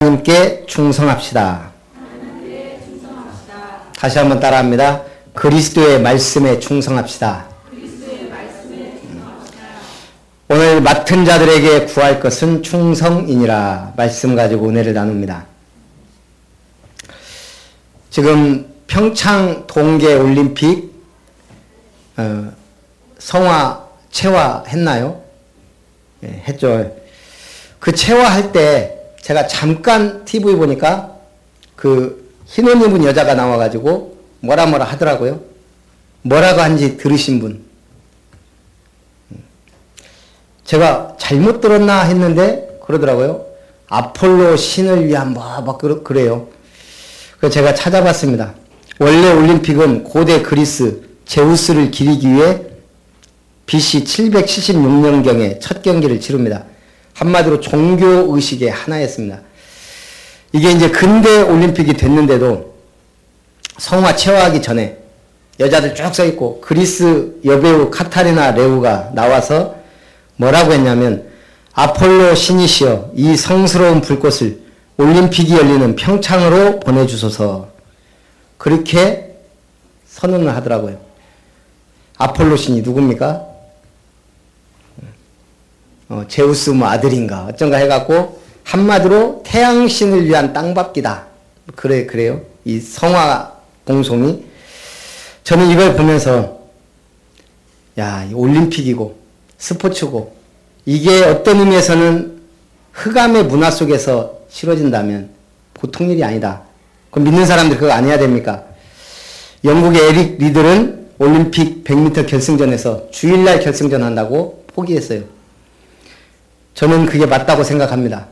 하나님께 충성합시다. 다시 한번 따라합니다. 그리스도의 말씀에 충성합시다. 오늘 맡은 자들에게 구할 것은 충성이니라. 말씀 가지고 은혜를 나눕니다. 지금 평창 동계올림픽 성화 체화했나요? 네, 했죠. 그 체화할 때 제가 잠깐 TV 보니까 그 흰 옷 입은 여자가 나와가지고 뭐라 하더라고요. 뭐라고 한지 들으신 분. 제가 잘못 들었나 했는데 그러더라고요. 아폴로 신을 위한 그래요. 그래서 제가 찾아봤습니다. 원래 올림픽은 고대 그리스 제우스를 기리기 위해 BC 776년경에 첫 경기를 치릅니다. 한마디로 종교의식의 하나였습니다. 이게 이제 근대 올림픽이 됐는데도 성화 체화하기 전에 여자들 쭉 서있고 그리스 여배우 카타리나 레우가 나와서 뭐라고 했냐면 아폴로 신이시여 이 성스러운 불꽃을 올림픽이 열리는 평창으로 보내주소서 그렇게 선언을 하더라고요. 아폴로 신이 누굽니까? 제우스 아들인가 어쩐가 해갖고 한마디로 태양신을 위한 땅밟기다. 그래요. 이 성화 공송이. 저는 이걸 보면서 야, 올림픽이고 스포츠고 이게 어떤 의미에서는 흑암의 문화 속에서 치러진다면 보통 일이 아니다. 그럼 믿는 사람들 그거 안 해야 됩니까? 영국의 에릭 리들은 올림픽 100m 결승전에서 주일날 결승전 한다고 포기했어요. 저는 그게 맞다고 생각합니다.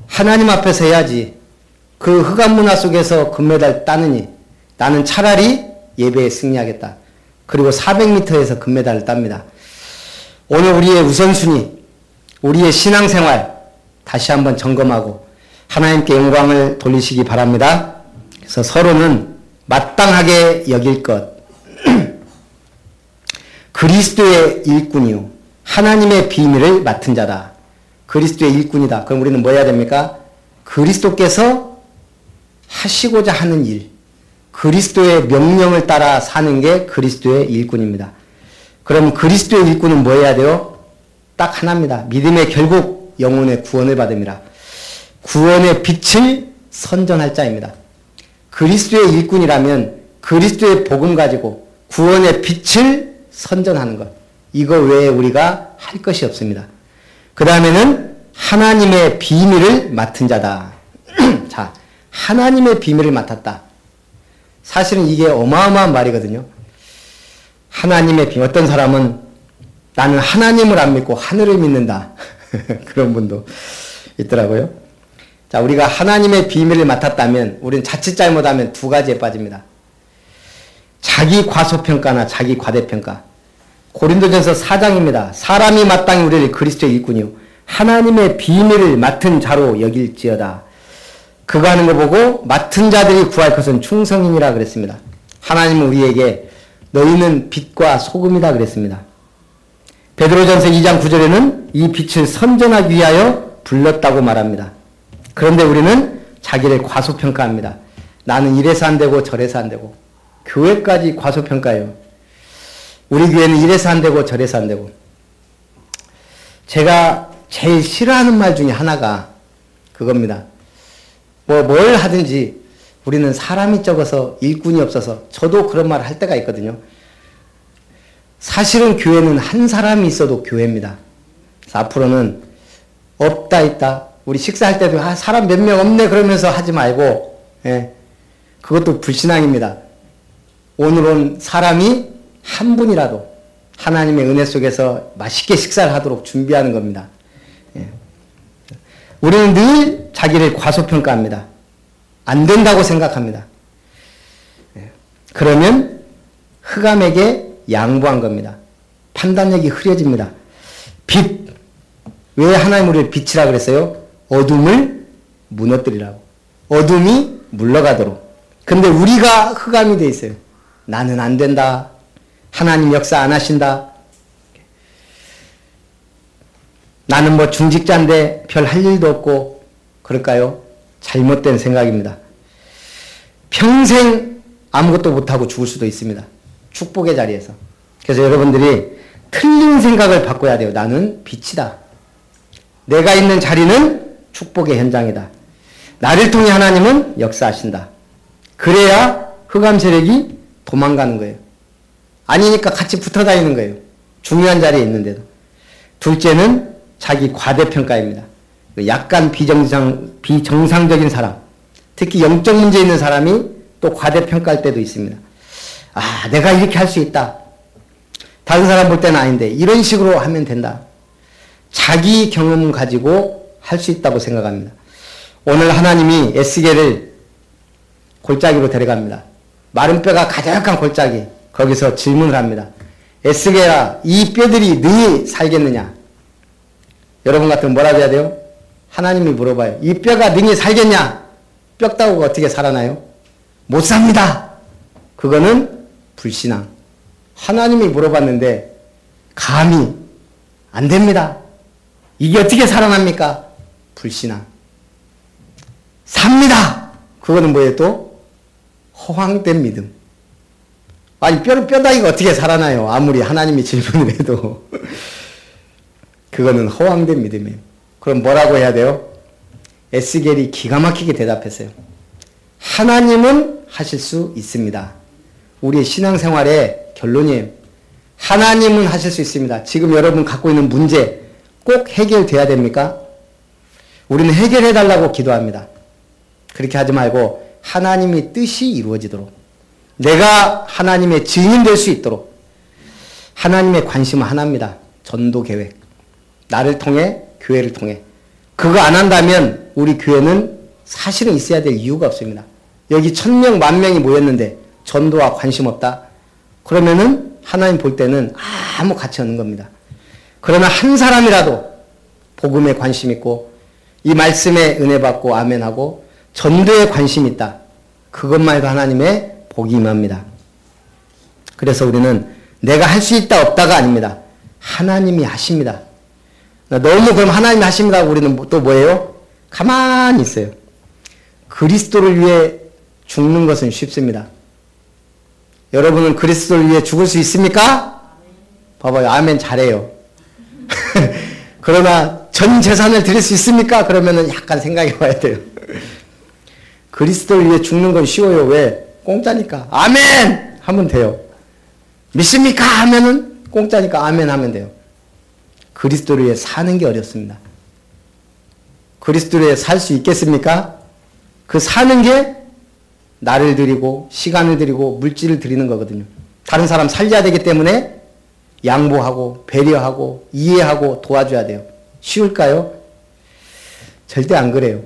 하나님 앞에서 해야지. 그 흑암 문화 속에서 금메달 따느니 나는 차라리 예배에 승리하겠다. 그리고 400m에서 금메달을 땁니다. 오늘 우리의 우선순위, 우리의 신앙생활 다시 한번 점검하고 하나님께 영광을 돌리시기 바랍니다. 그래서 서로는 마땅하게 여길 것. 그리스도의 일꾼이요 하나님의 비밀을 맡은 자다. 그리스도의 일꾼이다. 그럼 우리는 뭐 해야 됩니까? 그리스도께서 하시고자 하는 일, 그리스도의 명령을 따라 사는 게 그리스도의 일꾼입니다. 그럼 그리스도의 일꾼은 뭐 해야 돼요? 딱 하나입니다. 믿음의 결국 영혼의 구원을 받음이라. 구원의 빛을 선전할 자입니다. 그리스도의 일꾼이라면 그리스도의 복음 가지고 구원의 빛을 선전하는 것. 이거 외에 우리가 할 것이 없습니다. 그 다음에는 하나님의 비밀을 맡은 자다. 자, 하나님의 비밀을 맡았다. 사실은 이게 어마어마한 말이거든요. 하나님의 비밀. 어떤 사람은 나는 하나님을 안 믿고 하늘을 믿는다. 그런 분도 있더라고요. 자, 우리가 하나님의 비밀을 맡았다면 우리는 자칫 잘못하면 두 가지에 빠집니다. 자기 과소평가나 자기 과대평가. 고린도전서 4장입니다. 사람이 마땅히 우리를 그리스도의 일꾼이요 하나님의 비밀을 맡은 자로 여길지어다. 그거 하는 거 보고 맡은 자들이 구할 것은 충성이니라 그랬습니다. 하나님은 우리에게 너희는 빛과 소금이다 그랬습니다. 베드로전서 2장 9절에는 이 빛을 선전하기 위하여 불렀다고 말합니다. 그런데 우리는 자기를 과소평가합니다. 나는 이래서 안 되고 저래서 안 되고 교회까지 과소평가해요. 우리 교회는 이래서 안 되고 저래서 안 되고. 제가 제일 싫어하는 말 중에 하나가 그겁니다. 뭘 하든지 우리는 사람이 적어서 일꾼이 없어서 저도 그런 말을 할 때가 있거든요. 사실은 교회는 한 사람이 있어도 교회입니다. 그래서 앞으로는 없다 있다. 우리 식사할 때도 사람 몇 명 없네 그러면서 하지 말고 그것도 불신앙입니다. 오늘 온 사람이 한 분이라도 하나님의 은혜 속에서 맛있게 식사를 하도록 준비하는 겁니다. 우리는 늘 자기를 과소평가합니다. 안 된다고 생각합니다. 그러면 흑암에게 양보한 겁니다. 판단력이 흐려집니다. 빛. 왜 하나님 우리를 빛이라 그랬어요? 어둠을 무너뜨리라고. 어둠이 물러가도록. 근데 우리가 흑암이 돼 있어요. 나는 안 된다. 하나님 역사 안 하신다. 나는 중직자인데 별 할 일도 없고 그럴까요? 잘못된 생각입니다. 평생 아무것도 못하고 죽을 수도 있습니다. 축복의 자리에서. 그래서 여러분들이 틀린 생각을 바꿔야 돼요. 나는 빛이다. 내가 있는 자리는 축복의 현장이다. 나를 통해 하나님은 역사하신다. 그래야 흑암 세력이 도망가는 거예요. 아니니까 같이 붙어 다니는 거예요. 중요한 자리에 있는데도. 둘째는 자기 과대평가입니다. 약간 비정상적인 사람, 특히 영적 문제 있는 사람이 또 과대평가할 때도 있습니다. 아, 내가 이렇게 할 수 있다. 다른 사람 볼 때는 아닌데 이런 식으로 하면 된다. 자기 경험 가지고 할 수 있다고 생각합니다. 오늘 하나님이 에스겔을 골짜기로 데려갑니다. 마른 뼈가 가득한 골짜기. 거기서 질문을 합니다. 에스겔아, 이 뼈들이 능히 살겠느냐? 여러분 같으면 뭐라고 해야 돼요? 하나님이 물어봐요. 이 뼈가 능히 살겠냐? 뼈다구가 어떻게 살아나요? 못 삽니다. 그거는 불신앙. 하나님이 물어봤는데 감히 안 됩니다. 이게 어떻게 살아납니까? 불신앙. 삽니다. 그거는 뭐예요 또? 허황된 믿음. 아니 뼈다귀가 어떻게 살아나요? 아무리 하나님이 질문을 해도. 그거는 허황된 믿음이에요. 그럼 뭐라고 해야 돼요? 에스겔이 기가 막히게 대답했어요. 하나님은 하실 수 있습니다. 우리의 신앙생활의 결론이에요. 하나님은 하실 수 있습니다. 지금 여러분 갖고 있는 문제 꼭 해결돼야 됩니까? 우리는 해결해달라고 기도합니다. 그렇게 하지 말고 하나님의 뜻이 이루어지도록, 내가 하나님의 증인 될 수 있도록. 하나님의 관심은 하나입니다. 전도 계획. 나를 통해, 교회를 통해. 그거 안 한다면 우리 교회는 사실은 있어야 될 이유가 없습니다. 여기 1000명, 10,000명이 모였는데 전도와 관심 없다? 그러면은 하나님 볼 때는 아무 가치 없는 겁니다. 그러나 한 사람이라도 복음에 관심 있고 이 말씀에 은혜 받고 아멘하고 전도에 관심 있다. 그것만 해도 하나님의 복이 임합니다. 그래서 우리는 내가 할 수 있다 없다가 아닙니다. 하나님이 하십니다. 너무 그럼 하나님이 하십니다 하고 우리는 또 뭐예요? 가만히 있어요. 그리스도를 위해 죽는 것은 쉽습니다. 여러분은 그리스도를 위해 죽을 수 있습니까? 봐봐요. 아멘 잘해요. 그러나 전 재산을 드릴 수 있습니까? 그러면은 약간 생각해 봐야 돼요. 그리스도를 위해 죽는 건 쉬워요. 왜? 공짜니까. 아멘! 하면 돼요. 믿습니까? 하면은 공짜니까 아멘 하면 돼요. 그리스도를 위해 사는 게 어렵습니다. 그리스도를 위해 살 수 있겠습니까? 그 사는 게 나를 드리고 시간을 드리고 물질을 드리는 거거든요. 다른 사람 살려야 되기 때문에 양보하고 배려하고 이해하고 도와줘야 돼요. 쉬울까요? 절대 안 그래요.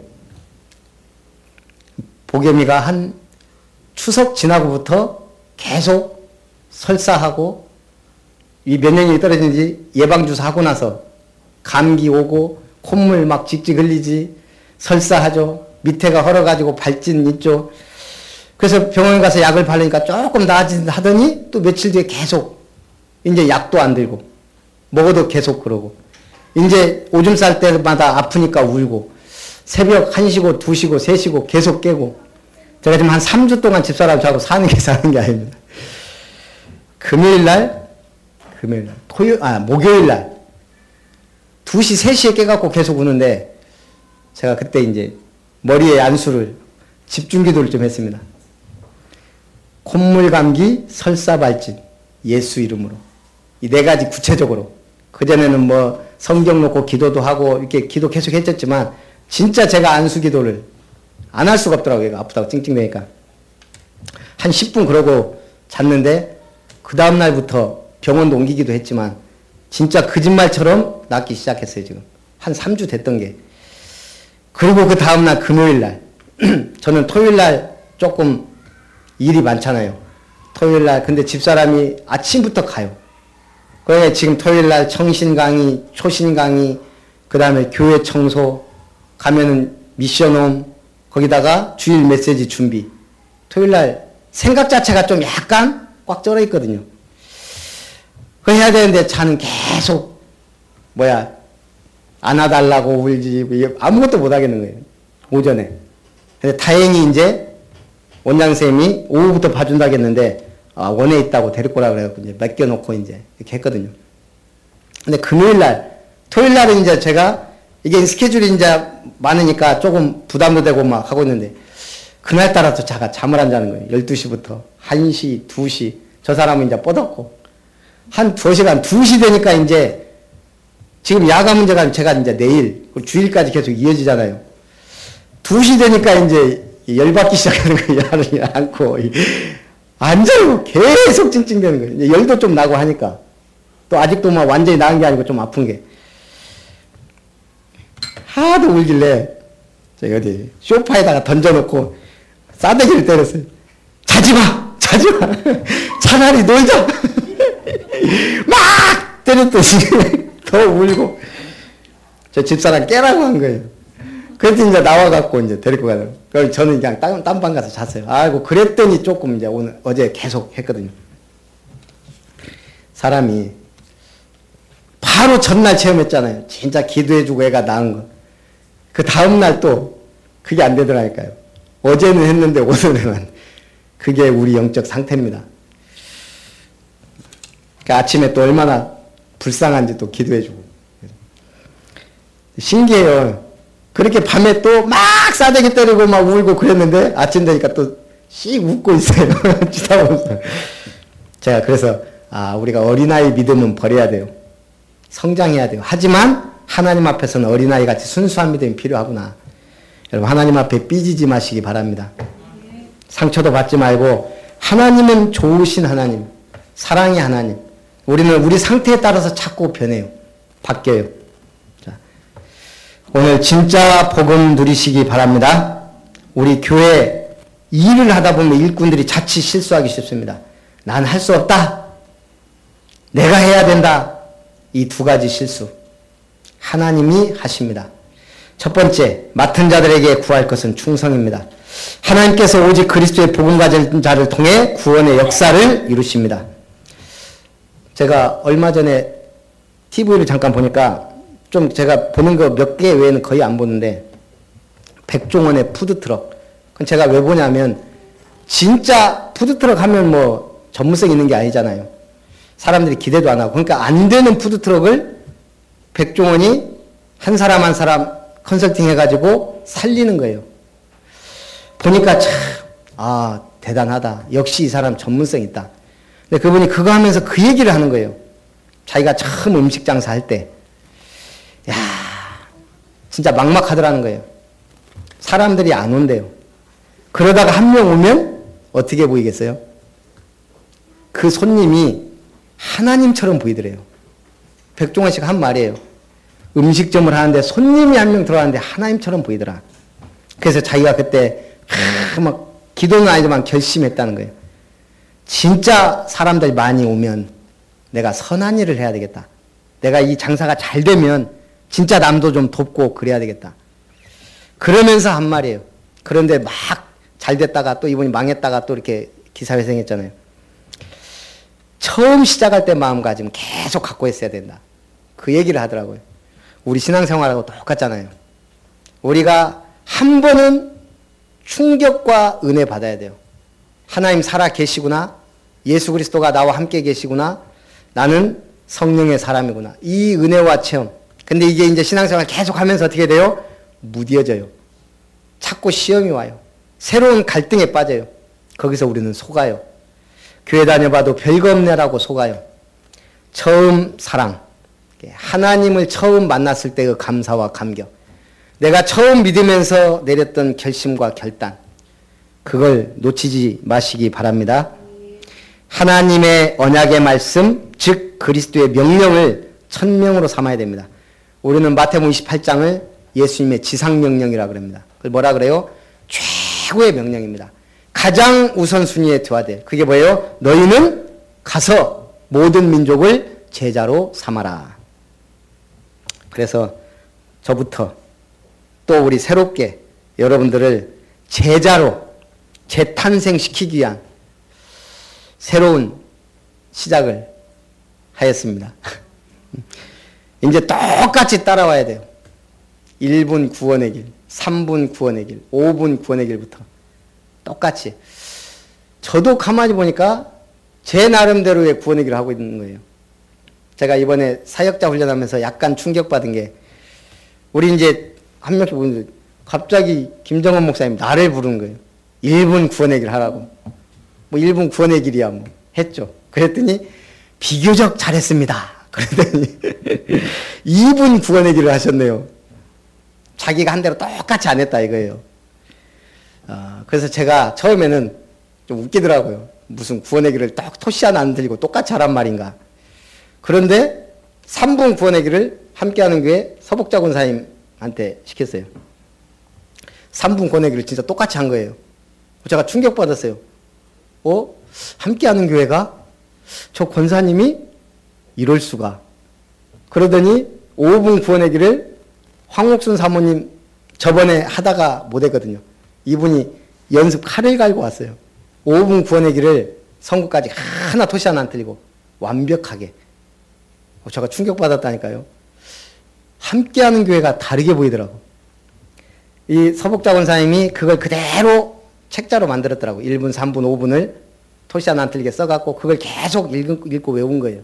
보겸이가 한 추석 지나고부터 계속 설사하고 이 면역력이 떨어지는지 예방주사 하고 나서 감기 오고 콧물 막 직직 흘리지 설사하죠. 밑에가 헐어가지고 발진 있죠. 그래서 병원에 가서 약을 바르니까 조금 나아진 하더니 또 며칠 뒤에 계속 이제 약도 안 들고 먹어도 계속 그러고 이제 오줌 쌀 때마다 아프니까 울고 새벽 1시고 2시고 3시고 계속 깨고 제가 지금 한 3주 동안 집사람 자고 사는 게 아닙니다. 목요일날 2시 3시에 깨갖고 계속 우는데 제가 그때 이제 머리에 안수를 집중기도를 좀 했습니다. 콧물 감기 설사 발진 예수 이름으로 이 4가지 구체적으로 그전에는 뭐 성경 놓고 기도도 하고 이렇게 기도 계속 했었지만 진짜 제가 안수 기도를 안 할 수가 없더라고요. 아프다고 찡찡대니까 한 10분 그러고 잤는데 그 다음날부터 병원도 옮기기도 했지만 진짜 거짓말처럼 낫기 시작했어요. 지금 한 3주 됐던 게. 그리고 그 다음날 금요일날 저는 토요일날 조금 일이 많잖아요. 토요일날 근데 집사람이 아침부터 가요. 그러니까 지금 토요일날 청신 강의, 초신 강의, 그 다음에 교회 청소, 가면은 미션홈, 거기다가 주일 메시지 준비. 토요일날 생각 자체가 좀 약간 꽉 쩔어 있거든요. 그거 해야 되는데 자는 계속 안아달라고 울지 아무것도 못 하겠는 거예요. 오전에. 근데 다행히 이제 원장 선생님이 오후부터 봐준다고 했는데 원에 있다고 데리고 오라 그래갖고 이제 맡겨놓고 이제 이렇게 했거든요. 근데 금요일 날, 토요일 날은 이제 제가 이게 스케줄이 이제 많으니까 조금 부담도 되고 막 하고 있는데 그날따라 또 제가 잠을 안 자는 거예요. 12시부터 1시, 2시. 저 사람은 이제 뻗었고 한 2시간, 2시 되니까 이제 지금 야간 문제가 제가 이제 내일, 주일까지 계속 이어지잖아요. 2시 되니까 이제 열받기 시작하는 거예요. 야를 안고. 앉아요. 계속 찡찡대는 거예요. 이제 열도 좀 나고 하니까. 또 아직도 막 완전히 나은 게 아니고 좀 아픈 게. 하도 울길래, 저기 어디, 소파에다가 던져놓고 싸대기를 때렸어요. 자지 마! 자지 마! 차라리 놀자! 막! 때렸더니 더 울고. 저 집사람 깨라고 한 거예요. 그래서 이제 나와갖고 이제 데리고 가요. 그래서 저는 그냥 딴방 가서 잤어요. 아이고, 그랬더니 조금 이제 어제 계속 했거든요. 사람이 바로 전날 체험했잖아요. 진짜 기도해주고 애가 나은 거. 그 다음날 또 그게 안 되더라니까요. 어제는 했는데 오늘은 그게 우리 영적 상태입니다. 그러니까 아침에 또 얼마나 불쌍한지 또 기도해주고. 신기해요. 그렇게 밤에 또 막 싸대기 때리고 막 울고 그랬는데 아침 되니까 또 씩 웃고 있어요. 쳐다보면서. 제가 그래서 우리가 어린아이 믿음은 버려야 돼요. 성장해야 돼요. 하지만 하나님 앞에서는 어린아이 같이 순수한 믿음이 필요하구나. 여러분 하나님 앞에 삐지지 마시기 바랍니다. 상처도 받지 말고 하나님은 좋으신 하나님, 사랑의 하나님. 우리는 우리 상태에 따라서 자꾸 변해요. 바뀌어요. 자, 오늘 진짜 복음 누리시기 바랍니다. 우리 교회 일을 하다 보면 일꾼들이 자칫 실수하기 쉽습니다. 난 할 수 없다. 내가 해야 된다. 이 두 가지 실수. 하나님이 하십니다. 첫 번째, 맡은 자들에게 구할 것은 충성입니다. 하나님께서 오직 그리스도의 복음 가진 자를 통해 구원의 역사를 이루십니다. 제가 얼마 전에 TV를 잠깐 보니까 좀 제가 보는 거 몇 개 외에는 거의 안 보는데 백종원의 푸드트럭. 그건 제가 왜 보냐면 진짜 푸드트럭 하면 뭐 전문성 있는 게 아니잖아요. 사람들이 기대도 안 하고. 그러니까 안 되는 푸드트럭을 백종원이 한 사람 한 사람 컨설팅 해가지고 살리는 거예요. 보니까 참, 대단하다. 역시 이 사람 전문성 있다. 근데 그분이 그거 하면서 그 얘기를 하는 거예요. 자기가 처음 음식 장사 할 때. 야, 진짜 막막하더라는 거예요. 사람들이 안 온대요. 그러다가 한 명 오면 어떻게 보이겠어요? 그 손님이 하나님처럼 보이더래요. 백종원 씨가 한 말이에요. 음식점을 하는데 손님이 한 명 들어왔는데 하나님처럼 보이더라. 그래서 자기가 그때 막 기도는 아니지만 결심했다는 거예요. 진짜 사람들이 많이 오면 내가 선한 일을 해야 되겠다. 내가 이 장사가 잘 되면 진짜 남도 좀 돕고 그래야 되겠다. 그러면서 한 말이에요. 그런데 막 잘 됐다가 또 이분이 망했다가 또 이렇게 기사회생했잖아요. 처음 시작할 때 마음가짐 계속 갖고 있어야 된다. 그 얘기를 하더라고요. 우리 신앙생활하고 똑같잖아요. 우리가 한 번은 충격과 은혜 받아야 돼요. 하나님 살아 계시구나. 예수 그리스도가 나와 함께 계시구나. 나는 성령의 사람이구나. 이 은혜와 체험. 근데 이게 이제 신앙생활 계속 하면서 어떻게 돼요? 무뎌져요. 자꾸 시험이 와요. 새로운 갈등에 빠져요. 거기서 우리는 속아요. 교회 다녀봐도 별거 없네라고 속아요. 처음 사랑. 하나님을 처음 만났을 때의 감사와 감격. 내가 처음 믿으면서 내렸던 결심과 결단. 그걸 놓치지 마시기 바랍니다. 하나님의 언약의 말씀, 즉 그리스도의 명령을 천명으로 삼아야 됩니다. 우리는 마태복음 28장을 예수님의 지상명령이라고 그럽니다. 그걸 뭐라 그래요? 최고의 명령입니다. 가장 우선순위에 둬야 돼. 그게 뭐예요? 너희는 가서 모든 민족을 제자로 삼아라. 그래서 저부터 또 우리 새롭게 여러분들을 제자로 재탄생시키기 위한 새로운 시작을 하였습니다. 이제 똑같이 따라와야 돼요. 1분 구원의 길. 3분 구원의 길, 5분 구원의 길부터 똑같이. 저도 가만히 보니까 제 나름대로의 구원의 길을 하고 있는 거예요. 제가 이번에 사역자 훈련하면서 약간 충격받은 게, 우리 이제 한 명씩 보는데 갑자기 김정은 목사님 나를 부르는 거예요. 1분 구원의 길 하라고. 뭐 1분 구원의 길이야 뭐 했죠. 그랬더니 비교적 잘했습니다. 그랬더니 2분 구원의 길을 하셨네요. 자기가 한 대로 똑같이 안 했다 이거예요. 그래서 제가 처음에는 좀 웃기더라고요. 무슨 구원의 길을 딱 토시 하나 안 들리고 똑같이 하란 말인가. 그런데 3분 구원의 길을 함께하는 교회 서복자 권사님한테 시켰어요. 3분 구원의 길을 진짜 똑같이 한 거예요. 제가 충격받았어요. 함께하는 교회가 저 권사님이 이럴 수가. 그러더니 5분 구원의 길을 황옥순 사모님 저번에 하다가 못했거든요. 이분이 연습 칼을 갈고 왔어요. 5분 구원의 길을 선구까지 하나 토시 하나 안 틀리고 완벽하게. 제가 충격받았다니까요. 함께하는 교회가 다르게 보이더라고. 이 서복자 권사님이 그걸 그대로 책자로 만들었더라고. 1분, 3분, 5분을 토시 하나 안 틀리게 써갖고 그걸 계속 읽고 외운 거예요.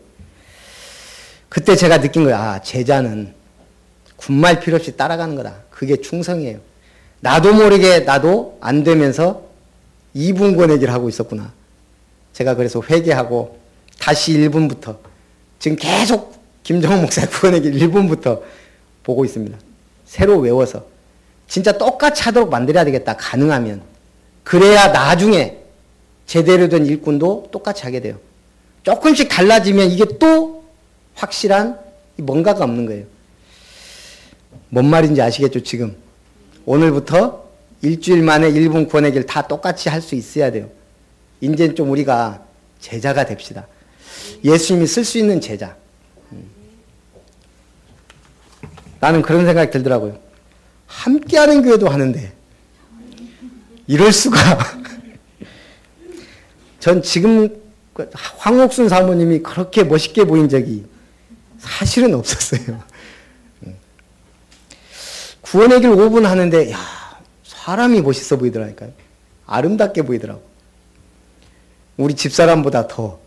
그때 제가 느낀 거예요. 제자는 군말 필요 없이 따라가는 거다. 그게 충성이에요. 나도 모르게 나도 안 되면서 2분 구원의 길을 하고 있었구나. 제가 그래서 회개하고 다시 1분부터 지금 계속 김정은 목사 구원의 길 1분부터 보고 있습니다. 새로 외워서 진짜 똑같이 하도록 만들어야 되겠다. 가능하면. 그래야 나중에 제대로 된 일꾼도 똑같이 하게 돼요. 조금씩 달라지면 이게 또 확실한 뭔가가 없는 거예요. 뭔 말인지 아시겠죠 지금? 오늘부터 일주일 만에 1분 구원의 길 다 똑같이 할 수 있어야 돼요. 이제 좀 우리가 제자가 됩시다. 예수님이 쓸 수 있는 제자. 나는 그런 생각이 들더라고요. 함께하는 교회도 하는데 이럴 수가. 전 지금 황옥순 사모님이 그렇게 멋있게 보인 적이 사실은 없었어요. 구원의 길 5분 하는데 사람이 멋있어 보이더라니까요. 아름답게 보이더라고. 우리 집사람보다 더.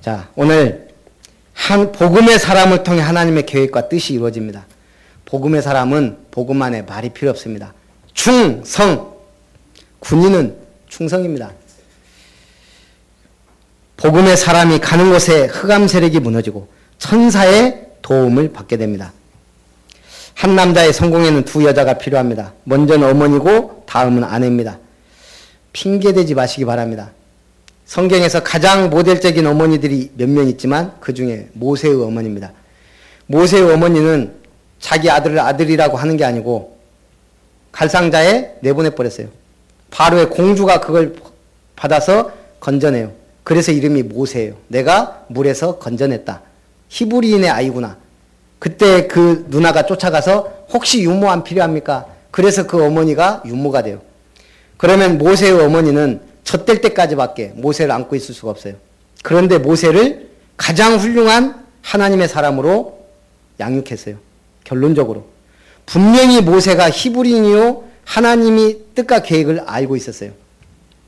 자, 오늘 복음의 사람을 통해 하나님의 계획과 뜻이 이루어집니다. 복음의 사람은 복음 안에 말이 필요 없습니다. 충성. 군인은 충성입니다. 복음의 사람이 가는 곳에 흑암 세력이 무너지고 천사의 도움을 받게 됩니다. 한 남자의 성공에는 두 여자가 필요합니다. 먼저는 어머니고 다음은 아내입니다. 핑계대지 마시기 바랍니다. 성경에서 가장 모델적인 어머니들이 몇 명 있지만 그 중에 모세의 어머니입니다. 모세의 어머니는 자기 아들을 아들이라고 하는 게 아니고 갈상자에 내보내버렸어요. 바로의 공주가 그걸 받아서 건져내요. 그래서 이름이 모세예요. 내가 물에서 건져냈다. 히브리인의 아이구나. 그때 그 누나가 쫓아가서 혹시 유모 안 필요합니까? 그래서 그 어머니가 유모가 돼요. 그러면 모세의 어머니는 젖될 때까지밖에 모세를 안고 있을 수가 없어요. 그런데 모세를 가장 훌륭한 하나님의 사람으로 양육했어요. 결론적으로. 분명히 모세가 히브리인이요 하나님이 뜻과 계획을 알고 있었어요.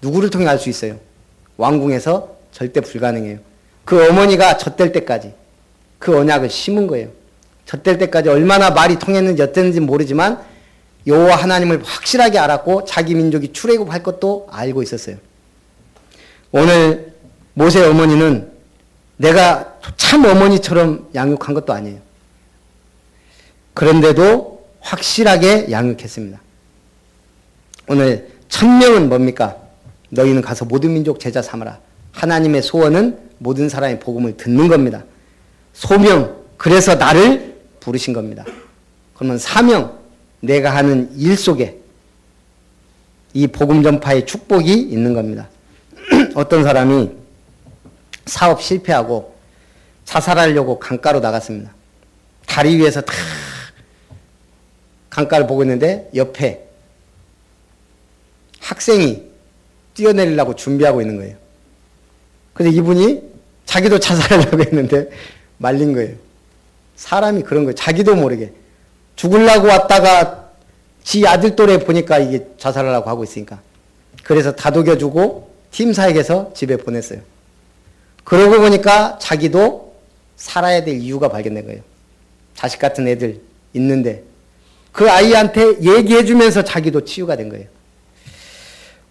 누구를 통해 알 수 있어요? 왕궁에서 절대 불가능해요. 그 어머니가 젖될 때까지 그 언약을 심은 거예요. 젖될 때까지 얼마나 말이 통했는지 어땠는지 모르지만 여호와 하나님을 확실하게 알았고 자기 민족이 출애굽할 것도 알고 있었어요. 오늘 모세 어머니는 내가 참 어머니처럼 양육한 것도 아니에요. 그런데도 확실하게 양육했습니다. 오늘 천명은 뭡니까? 너희는 가서 모든 민족 제자 삼으라. 하나님의 소원은 모든 사람의 복음을 듣는 겁니다. 소명, 그래서 나를 부르신 겁니다. 그러면 사명, 내가 하는 일 속에 이 복음 전파의 축복이 있는 겁니다. 어떤 사람이 사업 실패하고 자살하려고 강가로 나갔습니다. 다리 위에서 다 강가를 보고 있는데 옆에 학생이 뛰어내리려고 준비하고 있는 거예요. 근데 이분이 자기도 자살하려고 했는데 말린 거예요. 사람이 그런 거예요. 자기도 모르게. 죽으려고 왔다가 지 아들 또래 보니까 이게 자살하려고 하고 있으니까. 그래서 다독여주고 팀사에게서 집에 보냈어요. 그러고 보니까 자기도 살아야 될 이유가 발견된 거예요. 자식 같은 애들 있는데 그 아이한테 얘기해주면서 자기도 치유가 된 거예요.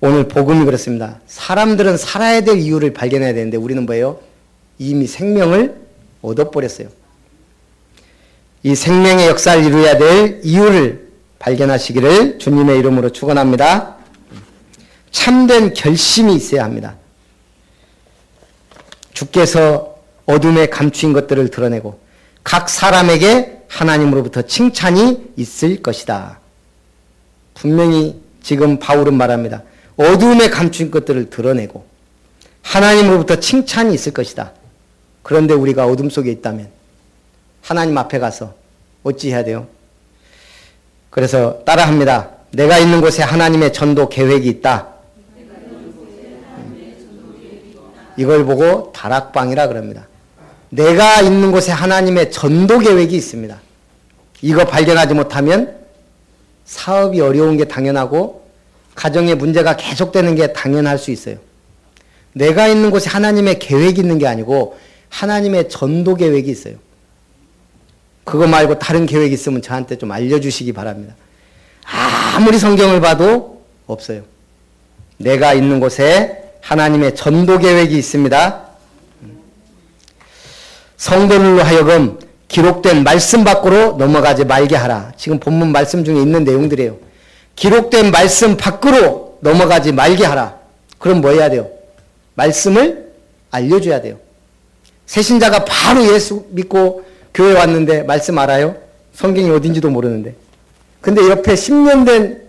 오늘 복음이 그렇습니다. 사람들은 살아야 될 이유를 발견해야 되는데 우리는 뭐예요? 이미 생명을 얻어버렸어요. 이 생명의 역사를 이루어야 될 이유를 발견하시기를 주님의 이름으로 축원합니다. 참된 결심이 있어야 합니다. 주께서 어둠에 감추인 것들을 드러내고 각 사람에게 하나님으로부터 칭찬이 있을 것이다. 분명히 지금 바울은 말합니다. 어둠에 감춘 것들을 드러내고 하나님으로부터 칭찬이 있을 것이다. 그런데 우리가 어둠 속에 있다면 하나님 앞에 가서 어찌 해야 돼요? 그래서 따라합니다. 내가 있는 곳에 하나님의 전도 계획이 있다. 이걸 보고 다락방이라 그럽니다. 내가 있는 곳에 하나님의 전도 계획이 있습니다. 이거 발견하지 못하면 사업이 어려운 게 당연하고 가정의 문제가 계속되는 게 당연할 수 있어요. 내가 있는 곳에 하나님의 계획이 있는 게 아니고 하나님의 전도 계획이 있어요. 그거 말고 다른 계획이 있으면 저한테 좀 알려주시기 바랍니다. 아무리 성경을 봐도 없어요. 내가 있는 곳에 하나님의 전도 계획이 있습니다. 성도들로 하여금 기록된 말씀 밖으로 넘어가지 말게 하라. 지금 본문 말씀 중에 있는 내용들이에요. 기록된 말씀 밖으로 넘어가지 말게 하라. 그럼 뭐 해야 돼요? 말씀을 알려줘야 돼요. 새신자가 바로 예수 믿고 교회 왔는데 말씀 알아요? 성경이 어딘지도 모르는데. 근데 옆에 10년 된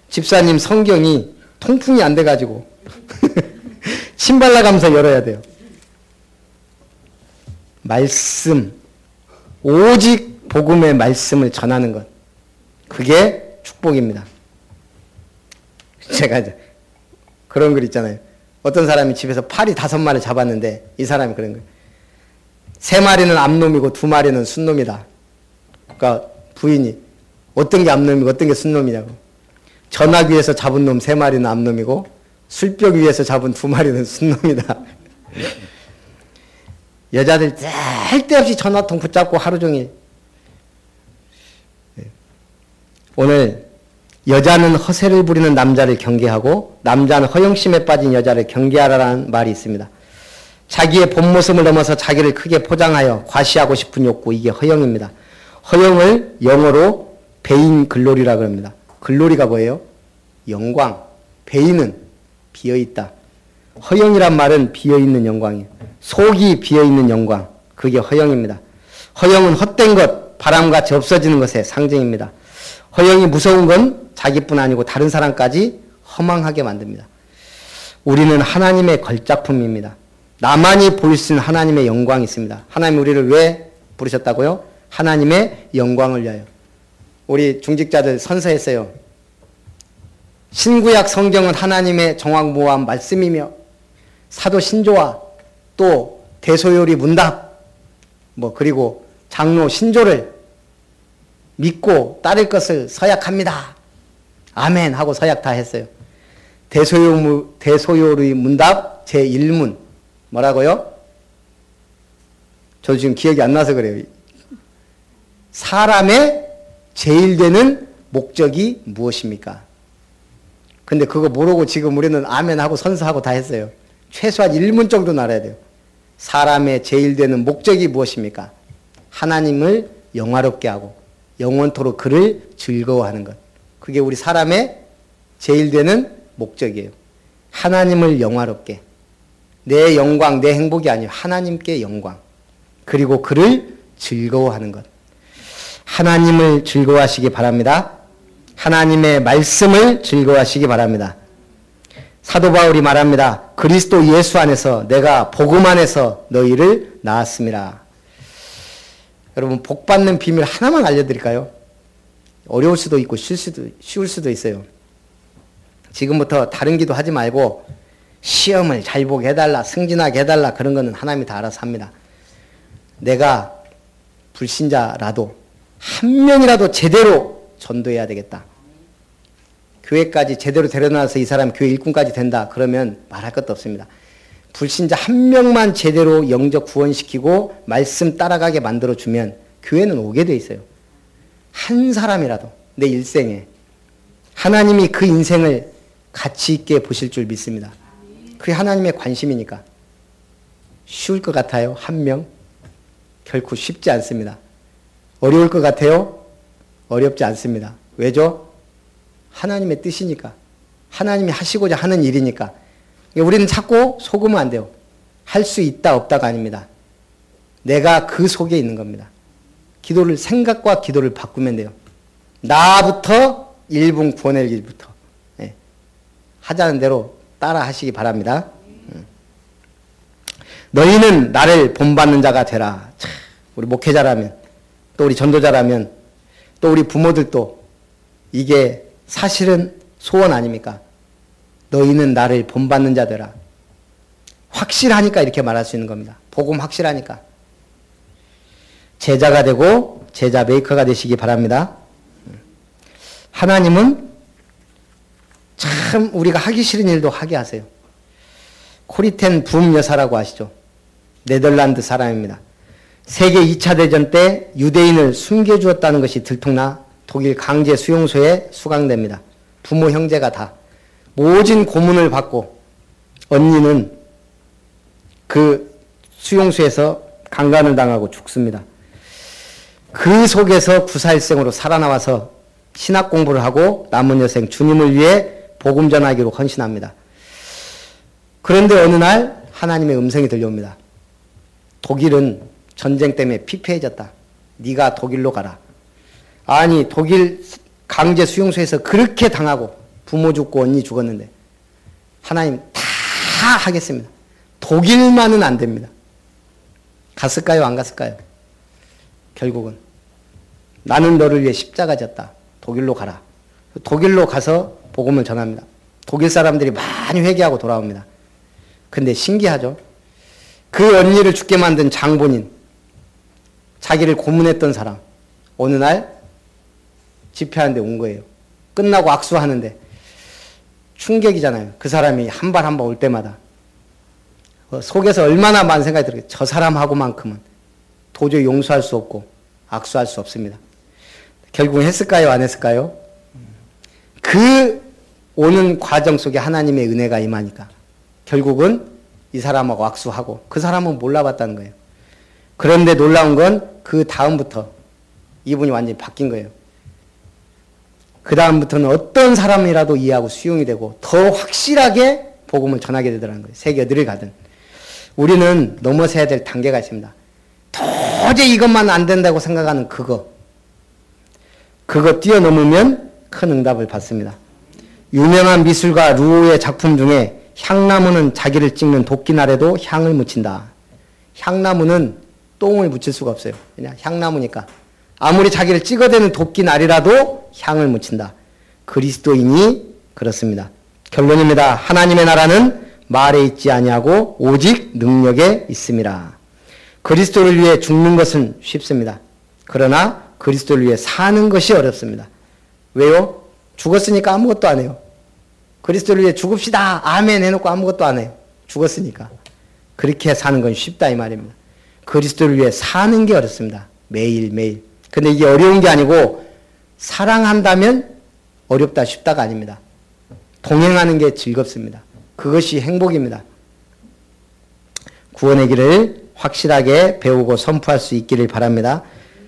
집사님 성경이 통풍이 안 돼가지고 침 발라가면서 열어야 돼요. 말씀, 오직 복음의 말씀을 전하는 것. 그게 축복입니다. 제가 이제 그런 글 있잖아요. 어떤 사람이 집에서 파리 5마리 잡았는데 이 사람이 그런 거예요. 3마리는 암놈이고 2마리는 순놈이다. 그러니까 부인이 어떤 게 암놈이고 어떤 게 순놈이냐고. 전화기 위해서 잡은 놈 3마리는 암놈이고 술벽 위에서 잡은 2마리는 순놈이다. 여자들 쓸데없이 전화통 붙잡고 하루 종일. 오늘 여자는 허세를 부리는 남자를 경계하고 남자는 허영심에 빠진 여자를 경계하라는 말이 있습니다. 자기의 본 모습을 넘어서 자기를 크게 포장하여 과시하고 싶은 욕구, 이게 허영입니다. 허영을 영어로 베인 글로리라고 합니다. 글로리가 뭐예요? 영광. 베인은 비어있다. 허영이란 말은 비어있는 영광이에요. 속이 비어있는 영광. 그게 허영입니다. 허영은 헛된 것, 바람같이 없어지는 것의 상징입니다. 허영이 무서운 건 자기뿐 아니고 다른 사람까지 허망하게 만듭니다. 우리는 하나님의 걸작품입니다. 나만이 보일 수 있는 하나님의 영광이 있습니다. 하나님 우리를 왜 부르셨다고요? 하나님의 영광을 위하여. 우리 중직자들 선서했어요. 신구약 성경은 하나님의 정확무한 말씀이며 사도 신조와 또 대소요리 문답 그리고 장로 신조를 믿고 따를 것을 서약합니다. 아멘 하고 서약 다 했어요. 대소요리 문답 제1문 뭐라고요? 저 지금 기억이 안 나서 그래요. 사람의 제일 되는 목적이 무엇입니까? 근데 그거 모르고 지금 우리는 아멘 하고 선서하고 다 했어요. 최소한 1문 정도는 알아야 돼요. 사람의 제일 되는 목적이 무엇입니까? 하나님을 영화롭게 하고 영원토록 그를 즐거워하는 것. 그게 우리 사람의 제일 되는 목적이에요. 하나님을 영화롭게. 내 영광, 내 행복이 아니에요. 하나님께 영광. 그리고 그를 즐거워하는 것. 하나님을 즐거워하시기 바랍니다. 하나님의 말씀을 즐거워하시기 바랍니다. 사도 바울이 말합니다. 그리스도 예수 안에서 내가 복음 안에서 너희를 낳았습니다. 여러분 복 받는 비밀 하나만 알려드릴까요? 어려울 수도 있고 쉬울 수도 있어요. 지금부터 다른 기도 하지 말고 시험을 잘 보게 해달라, 승진하게 해달라 그런 거는 하나님이 다 알아서 합니다. 내가 불신자라도 한 명이라도 제대로 전도해야 되겠다. 교회까지 제대로 데려놔서 이 사람 교회 일꾼까지 된다. 그러면 말할 것도 없습니다. 불신자 한 명만 제대로 영적 구원시키고 말씀 따라가게 만들어주면 교회는 오게 돼 있어요. 한 사람이라도 내 일생에 하나님이 그 인생을 가치 있게 보실 줄 믿습니다. 그게 하나님의 관심이니까. 쉬울 것 같아요? 한 명? 결코 쉽지 않습니다. 어려울 것 같아요? 어렵지 않습니다. 왜죠? 하나님의 뜻이니까. 하나님이 하시고자 하는 일이니까. 우리는 자꾸 속으면 안 돼요. 할 수 있다 없다가 아닙니다. 내가 그 속에 있는 겁니다. 기도를 생각과 기도를 바꾸면 돼요. 나부터 1분 구원의 길부터. 네. 하자는 대로 따라 하시기 바랍니다. 너희는 나를 본받는 자가 되라. 참, 우리 목회자라면 또 우리 전도자라면 또 우리 부모들도 이게 사실은 소원 아닙니까? 너희는 나를 본받는 자 되라. 확실하니까 이렇게 말할 수 있는 겁니다. 복음 확실하니까. 제자가 되고 제자 메이커가 되시기 바랍니다. 하나님은 참 우리가 하기 싫은 일도 하게 하세요. 코리텐 붐 여사라고 아시죠? 네덜란드 사람입니다. 세계 2차 대전 때 유대인을 숨겨주었다는 것이 들통나 독일 강제 수용소에 수강됩니다. 부모 형제가 다 모진 고문을 받고 언니는 그 수용소에서 강간을 당하고 죽습니다. 그 속에서 구사일생으로 살아나와서 신학 공부를 하고 남은 여생 주님을 위해 복음 전하기로 헌신합니다. 그런데 어느 날 하나님의 음성이 들려옵니다. 독일은 전쟁 때문에 피폐해졌다. 네가 독일로 가라. 아니 독일 강제 수용소에서 그렇게 당하고 부모 죽고 언니 죽었는데 하나님 다 하겠습니다. 독일만은 안 됩니다. 갔을까요? 안 갔을까요? 결국은 나는 너를 위해 십자가 졌다. 독일로 가라. 독일로 가서 복음을 전합니다. 독일 사람들이 많이 회개하고 돌아옵니다. 근데 신기하죠? 그 언니를 죽게 만든 장본인, 자기를 고문했던 사람, 어느 날 집회하는데 온 거예요. 끝나고 악수하는데 충격이잖아요. 그 사람이 한 발 한 발 올 때마다 속에서 얼마나 많은 생각이 들어요. 저 사람하고만큼은 도저히 용서할 수 없고 악수할 수 없습니다. 결국은 했을까요? 안 했을까요? 그 오는 과정 속에 하나님의 은혜가 임하니까 결국은 이 사람하고 악수하고 그 사람은 몰라봤다는 거예요. 그런데 놀라운 건 그 다음부터 이분이 완전히 바뀐 거예요. 그 다음부터는 어떤 사람이라도 이해하고 수용이 되고 더 확실하게 복음을 전하게 되더라는 거예요. 세계 어디를 가든. 우리는 넘어서야 될 단계가 있습니다. 도저히 이것만 안 된다고 생각하는 그거 뛰어넘으면 큰 응답을 받습니다. 유명한 미술가 루오의 작품 중에 향나무는 자기를 찍는 도끼날에도 향을 묻힌다. 향나무는 똥을 묻힐 수가 없어요. 그냥 향나무니까. 아무리 자기를 찍어대는 도끼날이라도 향을 묻힌다. 그리스도인이 그렇습니다. 결론입니다. 하나님의 나라는 말에 있지 아니하고 오직 능력에 있음이라. 그리스도를 위해 죽는 것은 쉽습니다. 그러나 그리스도를 위해 사는 것이 어렵습니다. 왜요? 죽었으니까 아무것도 안 해요. 그리스도를 위해 죽읍시다. 아멘 해놓고 아무것도 안 해요. 죽었으니까. 그렇게 사는 건 쉽다 이 말입니다. 그리스도를 위해 사는 게 어렵습니다. 매일매일. 근데 이게 어려운 게 아니고 사랑한다면 어렵다 쉽다가 아닙니다. 동행하는 게 즐겁습니다. 그것이 행복입니다. 구원의 길을 확실하게 배우고 선포할 수 있기를 바랍니다.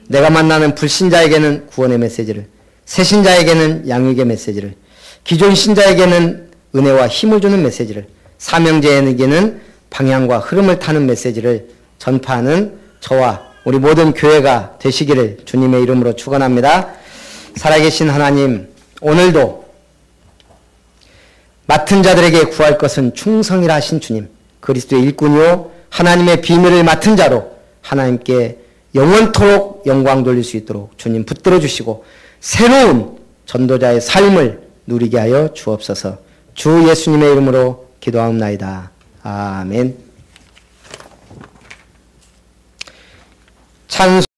내가 만나는 불신자에게는 구원의 메시지를, 새신자에게는 양육의 메시지를, 기존 신자에게는 은혜와 힘을 주는 메시지를, 사명제에게는 방향과 흐름을 타는 메시지를 전파하는 저와 우리 모든 교회가 되시기를 주님의 이름으로 축원합니다. 살아계신 하나님, 오늘도 맡은 자들에게 구할 것은 충성이라 하신 주님, 그리스도의 일꾼이요 하나님의 비밀을 맡은 자로 하나님께 영원토록 영광 돌릴 수 있도록 주님 붙들어 주시고 새로운 전도자의 삶을 누리게 하여 주옵소서. 주 예수님의 이름으로 기도하옵나이다. 아멘. 찬송